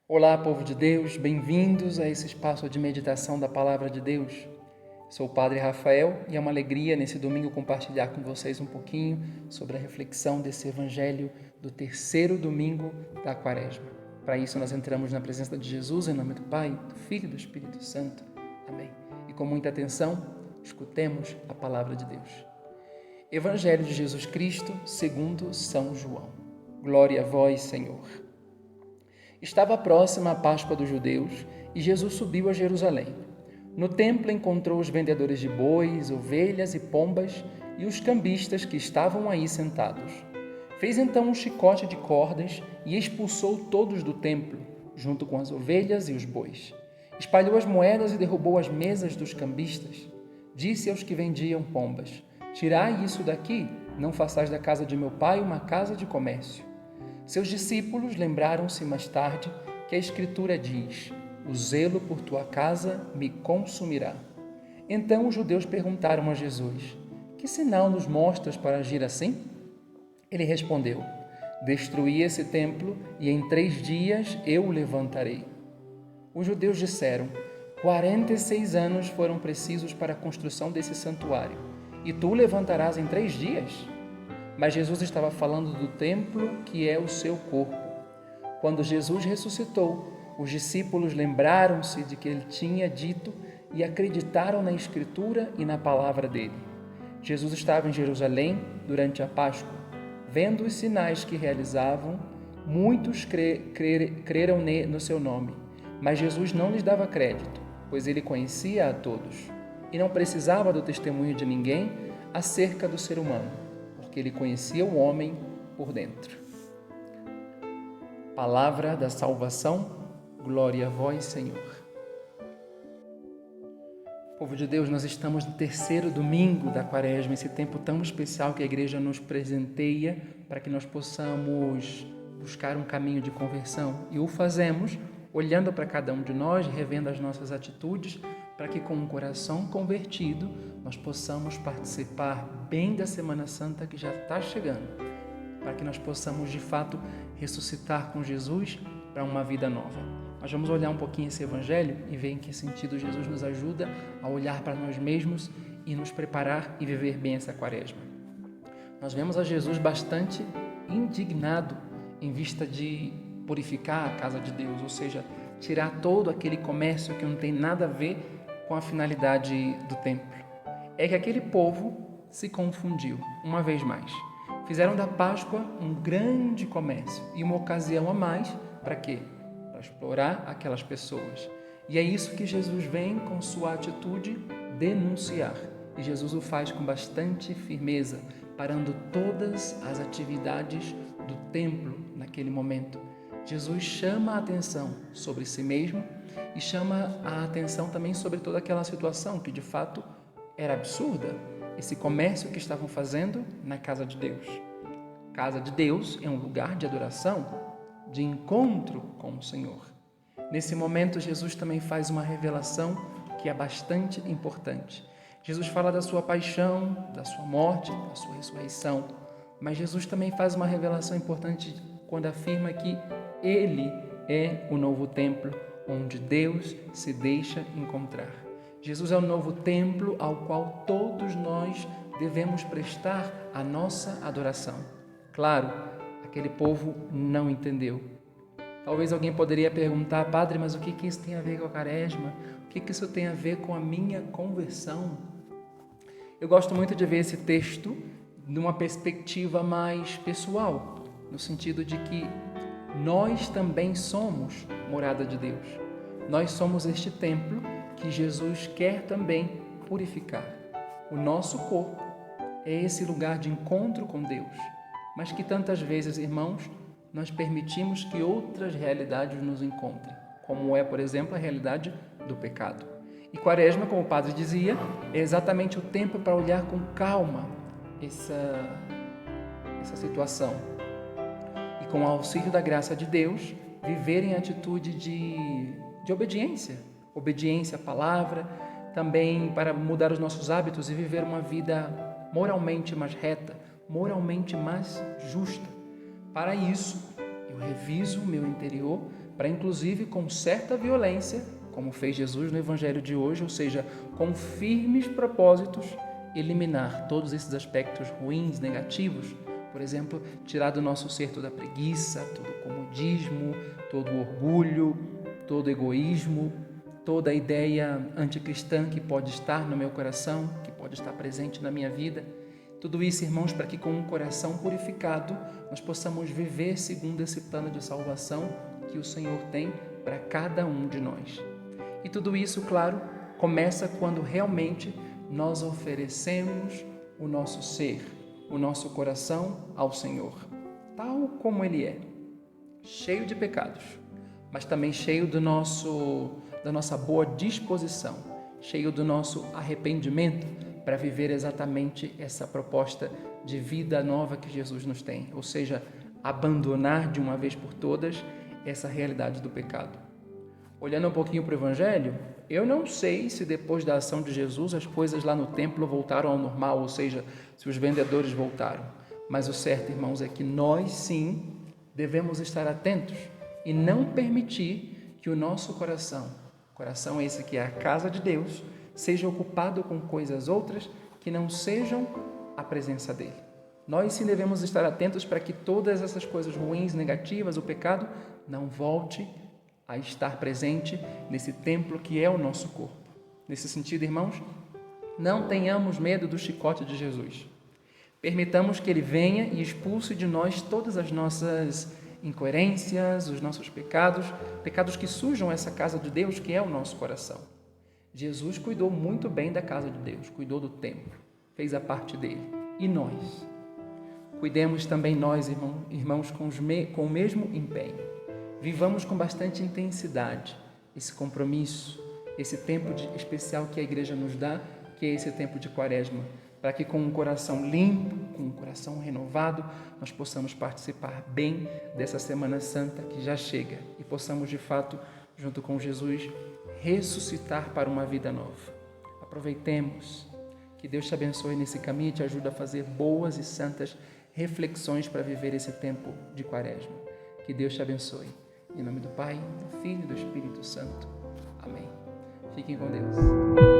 Olá, povo de Deus, bem-vindos a esse espaço de meditação da Palavra de Deus. Sou o Padre Rafael e é uma alegria nesse domingo compartilhar com vocês um pouquinho sobre a reflexão desse Evangelho do terceiro domingo da Quaresma. Para isso nós entramos na presença de Jesus em nome do Pai, do Filho e do Espírito Santo. Amém. E com muita atenção, escutemos a Palavra de Deus. Evangelho de Jesus Cristo segundo São João. Glória a vós, Senhor. Estava próxima a Páscoa dos judeus e Jesus subiu a Jerusalém. No templo encontrou os vendedores de bois, ovelhas e pombas e os cambistas que estavam aí sentados. Fez então um chicote de cordas e expulsou todos do templo, junto com as ovelhas e os bois. Espalhou as moedas e derrubou as mesas dos cambistas. Disse aos que vendiam pombas: "Tirai isso daqui, não façais da casa de meu pai uma casa de comércio." Seus discípulos lembraram-se mais tarde que a Escritura diz: "O zelo por tua casa me consumirá." Então os judeus perguntaram a Jesus: "Que sinal nos mostras para agir assim?" Ele respondeu: "Destruí esse templo e em 3 dias eu o levantarei." Os judeus disseram: 46 anos foram precisos para a construção desse santuário, e tu o levantarás em 3 dias? Mas Jesus estava falando do templo que é o seu corpo. Quando Jesus ressuscitou, os discípulos lembraram-se de que ele tinha dito e acreditaram na Escritura e na palavra dele. Jesus estava em Jerusalém durante a Páscoa. Vendo os sinais que realizavam, muitos creram no seu nome. Mas Jesus não lhes dava crédito, pois ele conhecia a todos e não precisava do testemunho de ninguém acerca do ser humano, que ele conhecia o homem por dentro. Palavra da salvação, glória a vós, Senhor. Povo de Deus, nós estamos no terceiro domingo da Quaresma, esse tempo tão especial que a igreja nos presenteia para que nós possamos buscar um caminho de conversão, e o fazemos olhando para cada um de nós, revendo as nossas atitudes, para que com um coração convertido nós possamos participar bem da Semana Santa que já está chegando, para que nós possamos de fato ressuscitar com Jesus para uma vida nova. Nós vamos olhar um pouquinho esse Evangelho e ver em que sentido Jesus nos ajuda a olhar para nós mesmos e nos preparar e viver bem essa Quaresma. Nós vemos a Jesus bastante indignado em vista de purificar a casa de Deus, ou seja, tirar todo aquele comércio que não tem nada a ver com a finalidade do templo. É que aquele povo se confundiu, uma vez mais. Fizeram da Páscoa um grande comércio e uma ocasião a mais, para quê? Para explorar aquelas pessoas. E é isso que Jesus vem com sua atitude denunciar. E Jesus o faz com bastante firmeza, parando todas as atividades do templo naquele momento. Jesus chama a atenção sobre si mesmo e chama a atenção também sobre toda aquela situação que de fato era absurda, esse comércio que estavam fazendo na casa de Deus. Casa de Deus é um lugar de adoração, de encontro com o Senhor. Nesse momento, Jesus também faz uma revelação que é bastante importante. Jesus fala da sua paixão, da sua morte, da sua ressurreição, mas Jesus também faz uma revelação importante quando afirma que Ele é o novo templo onde Deus se deixa encontrar. Jesus é o novo templo ao qual todos nós devemos prestar a nossa adoração. Claro, aquele povo não entendeu. Talvez alguém poderia perguntar: "Padre, mas o que isso tem a ver com a Quaresma? O que isso tem a ver com a minha conversão?" Eu gosto muito de ver esse texto numa perspectiva mais pessoal, no sentido de que nós também somos morada de Deus. Nós somos este templo que Jesus quer também purificar. O nosso corpo é esse lugar de encontro com Deus, mas que tantas vezes, irmãos, nós permitimos que outras realidades nos encontrem, como é, por exemplo, a realidade do pecado. E Quaresma, como o padre dizia, é exatamente o tempo para olhar com calma essa situação. E com o auxílio da graça de Deus, viver em atitude de obediência. Obediência à palavra, também para mudar os nossos hábitos e viver uma vida moralmente mais reta, moralmente mais justa. Para isso, Eu reviso o meu interior para, inclusive, com certa violência, como fez Jesus no Evangelho de hoje, ou seja, com firmes propósitos, eliminar todos esses aspectos ruins, negativos. Por exemplo, tirar do nosso ser toda a preguiça, todo o comodismo, todo o orgulho, todo o egoísmo, toda a ideia anticristã que pode estar no meu coração, que pode estar presente na minha vida. Tudo isso, irmãos, para que com um coração purificado nós possamos viver segundo esse plano de salvação que o Senhor tem para cada um de nós. E tudo isso, claro, começa quando realmente nós oferecemos o nosso ser, o nosso coração ao Senhor, tal como Ele é, cheio de pecados, mas também cheio da nossa boa disposição, cheio do nosso arrependimento para viver exatamente essa proposta de vida nova que Jesus nos tem, ou seja, abandonar de uma vez por todas essa realidade do pecado. Olhando um pouquinho para o Evangelho, eu não sei se depois da ação de Jesus as coisas lá no templo voltaram ao normal, ou seja, se os vendedores voltaram. Mas o certo, irmãos, é que nós sim devemos estar atentos e não permitir que o nosso coração esse que é a casa de Deus, seja ocupado com coisas outras que não sejam a presença dele. Nós sim devemos estar atentos para que todas essas coisas ruins, negativas, o pecado, não volte a estar presente nesse templo que é o nosso corpo. Nesse sentido, irmãos, não tenhamos medo do chicote de Jesus. Permitamos que Ele venha e expulse de nós todas as nossas incoerências, os nossos pecados que sujam essa casa de Deus que é o nosso coração. Jesus cuidou muito bem da casa de Deus, cuidou do templo, fez a parte dele. E nós? Cuidemos também nós, irmãos, com o mesmo empenho. Vivamos com bastante intensidade esse compromisso, esse tempo especial que a igreja nos dá, que é esse tempo de Quaresma, para que com um coração limpo, com um coração renovado, nós possamos participar bem dessa Semana Santa que já chega e possamos, de fato, junto com Jesus, ressuscitar para uma vida nova. Aproveitemos, que Deus te abençoe nesse caminho e te ajude a fazer boas e santas reflexões para viver esse tempo de Quaresma. Que Deus te abençoe. Em nome do Pai, do Filho e do Espírito Santo. Amém. Fiquem com Deus.